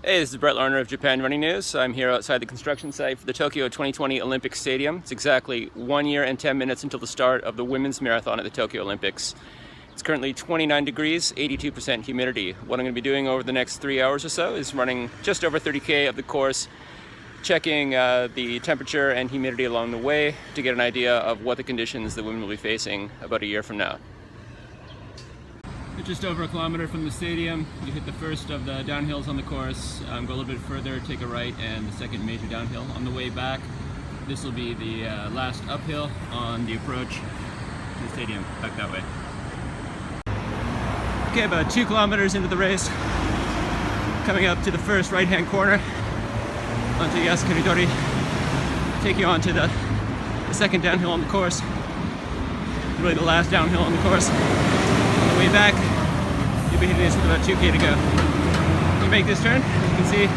Hey, this is Brett Larner of Japan Running News. I'm here outside the construction site for the Tokyo 2020 Olympic Stadium. It's exactly 1 year and 10 minutes until the start of the women's marathon at the Tokyo Olympics. It's currently 29 degrees, 82% humidity. What I'm going to be doing over the next 3 hours or so is running just over 30K of the course, checking the temperature and humidity along the way to get an idea of what the conditions the women will be facing about a year from now. Just over a kilometer from the stadium, you hit the first of the downhills on the course, go a little bit further, take a right, and the second major downhill. On the way back, this will be the last uphill on the approach to the stadium, back that way. Okay, about 2 kilometers into the race, coming up to the first right-hand corner onto Yasukaridori, take you onto the second downhill on the course, really the last downhill on the course. On the way back, you'll be hitting this with about 2K to go. When you make this turn, as you can see,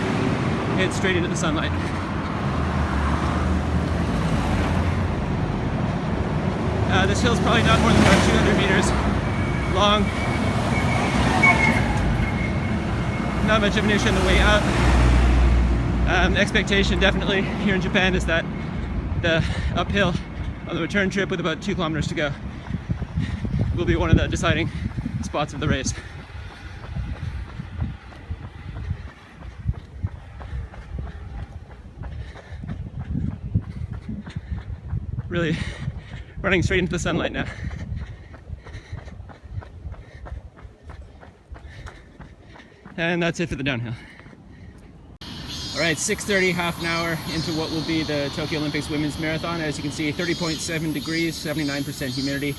it's straight into the sunlight. This hill's probably not more than about 200 meters long. Not much of an issue on the way up. The expectation definitely here in Japan is that the uphill on the return trip with about 2 kilometers to go will be one of the deciding spots of the race. Really running straight into the sunlight now. And that's it for the downhill. All right, 6:30, half an hour into what will be the Tokyo Olympics Women's Marathon. As you can see, 30.7 degrees, 79% humidity.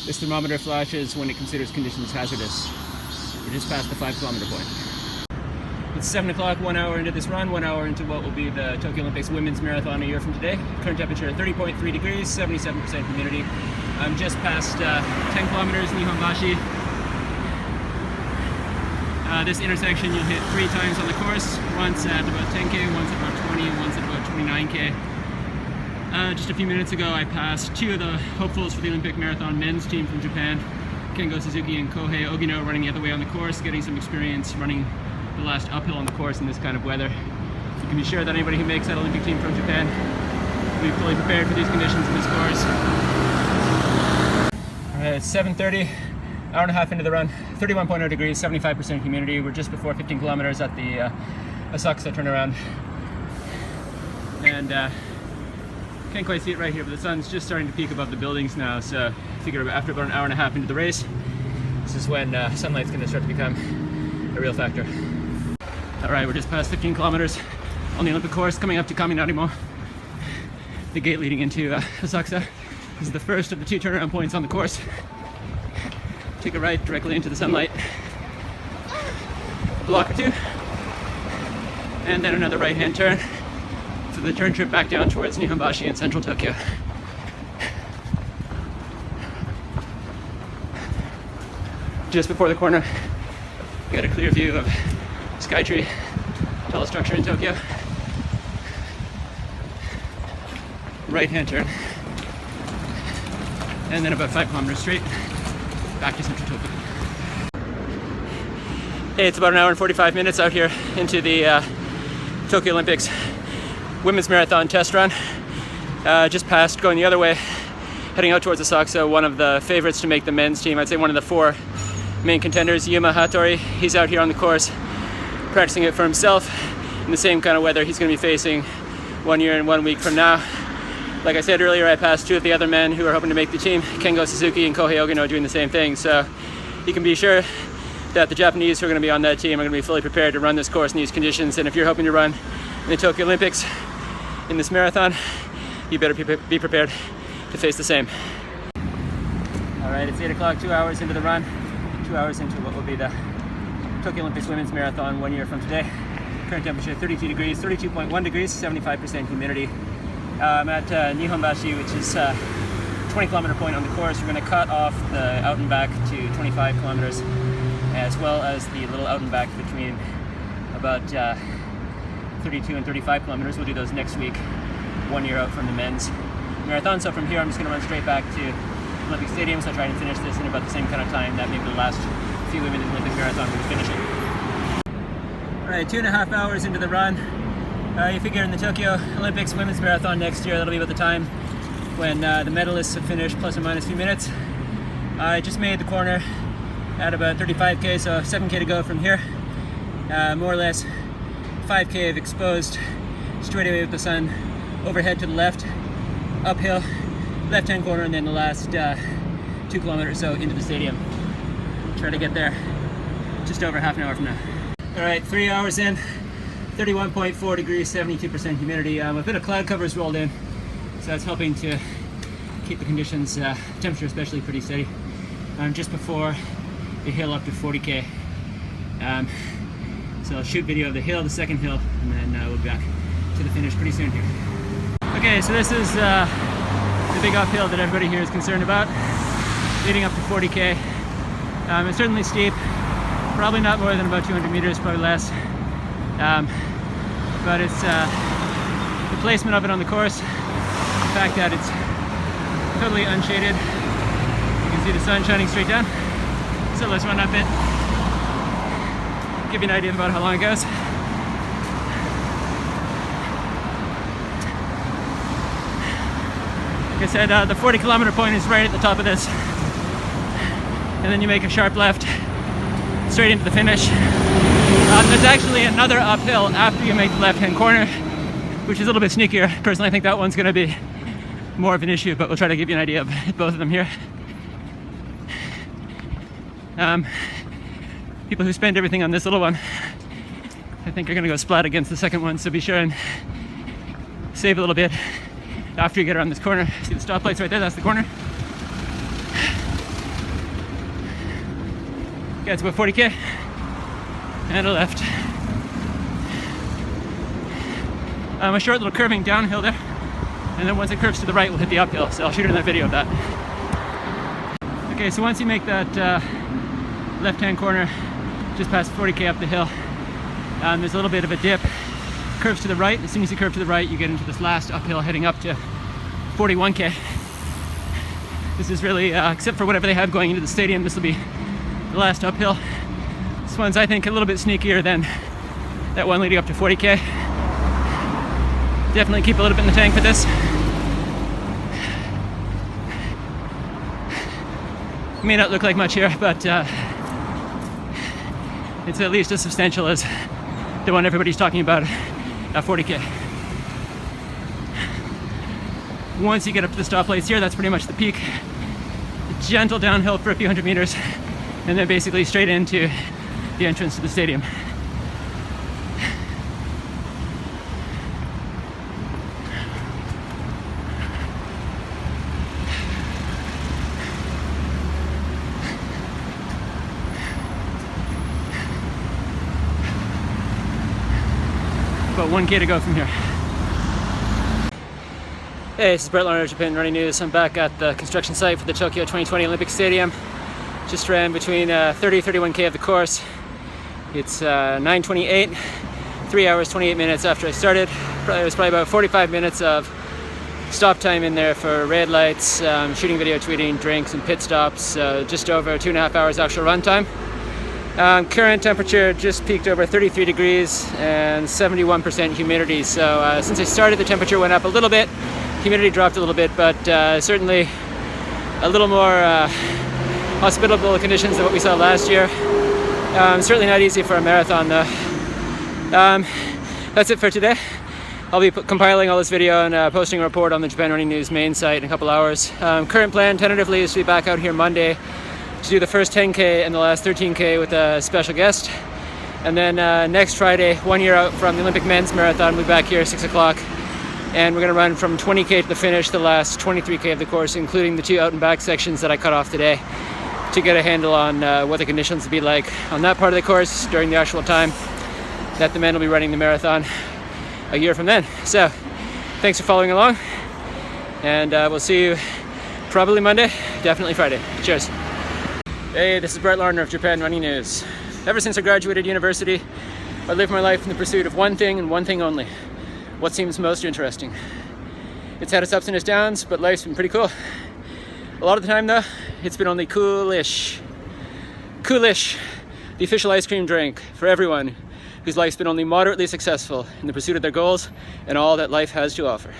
This thermometer flashes when it considers conditions hazardous. We're just past the 5-kilometer point. It's 7 o'clock, 1 hour into this run, 1 hour into what will be the Tokyo Olympics Women's Marathon a year from today. Current temperature 30.3 degrees, 77% humidity. I'm just past 10 kilometers Nihonbashi. This intersection you'll hit 3 times on the course, once at about 10K, once at about 20, and once at about 29K. Just a few minutes ago I passed 2 of the hopefuls for the Olympic Marathon men's team from Japan, Kengo Suzuki and Kohei Ogino, running the other way on the course, getting some experience running the last uphill on the course in this kind of weather. You can be sure that anybody who makes that Olympic team from Japan will be fully prepared for these conditions in this course. Alright, it's 7:30. Hour and a half into the run, 31.0 degrees, 75% humidity. We're just before 15 kilometers at the Asakusa turnaround. And can't quite see it right here, but the sun's just starting to peak above the buildings now. So I figure after about an hour and a half into the race, this is when sunlight's going to start to become a real factor. All right, we're just past 15 kilometers on the Olympic course, coming up to Kaminarimo, the gate leading into Asakusa. This is the first of the 2 turnaround points on the course. Take a right directly into the sunlight, a block or 2, and then another right-hand turn for the turn trip back down towards Nihonbashi in central Tokyo. Just before the corner, we got a clear view of Skytree, tallest structure in Tokyo. Right-hand turn, and then about 5 kilometers straight back to central Tokyo. Hey, it's about an hour and 45 minutes out here into the Tokyo Olympics Women's Marathon test run. Just past, going the other way, heading out towards Asakusa, one of the favorites to make the men's team. I'd say one of the 4 main contenders, Yuma Hattori. He's out here on the course practicing it for himself in the same kind of weather he's going to be facing 1 year and 1 week from now. Like I said earlier, I passed 2 of the other men who are hoping to make the team, Kengo Suzuki and Kohei Ogino, doing the same thing. So you can be sure that the Japanese who are going to be on that team are going to be fully prepared to run this course in these conditions. And if you're hoping to run in the Tokyo Olympics in this marathon, you better be prepared to face the same. All right, it's 8 o'clock, 2 hours into the run, 2 hours into what will be the Tokyo Olympics Women's Marathon 1 year from today. Current temperature 32 degrees, 32.1 degrees, 75% humidity. I'm at Nihonbashi, which is a 20-kilometer point on the course. We're going to cut off the out and back to 25 kilometers, as well as the little out and back between about 32 and 35 kilometers. We'll do those next week, 1 year out from the men's marathon. So from here, I'm just going to run straight back to Olympic Stadium. So I'll try and finish this in about the same kind of time that maybe the last few women in the Olympic marathon will be finishing. Alright, 2.5 hours into the run. You figure in the Tokyo Olympics women's marathon next year, that'll be about the time when the medalists have finished, plus or minus a few minutes. I just made the corner at about 35k, so 7k to go from here. More or less 5k of exposed straight away with the sun overhead to the left, uphill, left-hand corner, and then the last 2 kilometers or so into the stadium. Try to get there just over half an hour from now. Alright, 3 hours in, 31.4 degrees, 72% humidity. A bit of cloud cover is rolled in, so that's helping to keep the conditions, temperature especially, pretty steady. Just before the hill up to 40k. So I'll shoot video of the hill, the second hill, and then we'll be back to the finish pretty soon here. Okay, so this is the big uphill that everybody here is concerned about, leading up to 40k. It's certainly steep. Probably not more than about 200 meters, probably less. But it's the placement of it on the course, the fact that it's totally unshaded. You can see the sun shining straight down. So let's run up it, give you an idea about how long it goes. Like I said, the 40 kilometer point is right at the top of this. And then you make a sharp left straight into the finish. There's actually another uphill after you make the left-hand corner, which is a little bit sneakier. Personally, I think that one's going to be more of an issue, but we'll try to give you an idea of both of them here. People who spend everything on this little one, I think are going to go splat against the second one, so be sure and save a little bit after you get around this corner. See the stoplights right there? That's the corner. Okay, it's about 40k. And a left. A short little curving downhill there, and then once it curves to the right, we'll hit the uphill. So I'll shoot another video of that. Okay, so once you make that left-hand corner, just past 40k up the hill, there's a little bit of a dip. Curves to the right. As soon as you curve to the right, you get into this last uphill heading up to 41k. This is really, except for whatever they have going into the stadium, this will be the last uphill. This one's, I think, a little bit sneakier than that one leading up to 40k. Definitely keep a little bit in the tank for this. May not look like much here, but it's at least as substantial as the one everybody's talking about at 40k. Once you get up to the stoplights here, that's pretty much the peak. A gentle downhill for a few hundred meters, and then basically straight into the entrance to the stadium. About 1k to go from here. Hey, this is Brett Larner of Japan Running News. I'm back at the construction site for the Tokyo 2020 Olympic Stadium. Just ran between 31k of the course. It's 9:28, 3 hours 28 minutes after I started. It was probably about 45 minutes of stop time in there for red lights, shooting video, tweeting, drinks, and pit stops. Just over 2.5 hours actual run time. Current temperature just peaked over 33 degrees and 71% humidity. So since I started, the temperature went up a little bit, humidity dropped a little bit, but certainly a little more hospitable conditions than what we saw last year. Certainly not easy for a marathon though. That's it for today. I'll be compiling all this video and posting a report on the Japan Running News main site in a couple hours. Current plan tentatively is to be back out here Monday to do the first 10k and the last 13k with a special guest. And then next Friday, 1 year out from the Olympic men's marathon, we'll be back here at 6 o'clock. And we're gonna run from 20k to the finish, the last 23k of the course, including the 2 out and back sections that I cut off today, to get a handle on what the conditions will be like on that part of the course during the actual time that the men will be running the marathon a year from then. So thanks for following along, and we'll see you probably Monday, definitely Friday. Cheers. Hey, this is Brett Larner of Japan Running News. Ever since I graduated university, I lived my life in the pursuit of one thing and one thing only: what seems most interesting. It's had its ups and its downs, but life's been pretty cool. A lot of the time though, it's been only coolish. Coolish, the official ice cream drink for everyone whose life's been only moderately successful in the pursuit of their goals and all that life has to offer.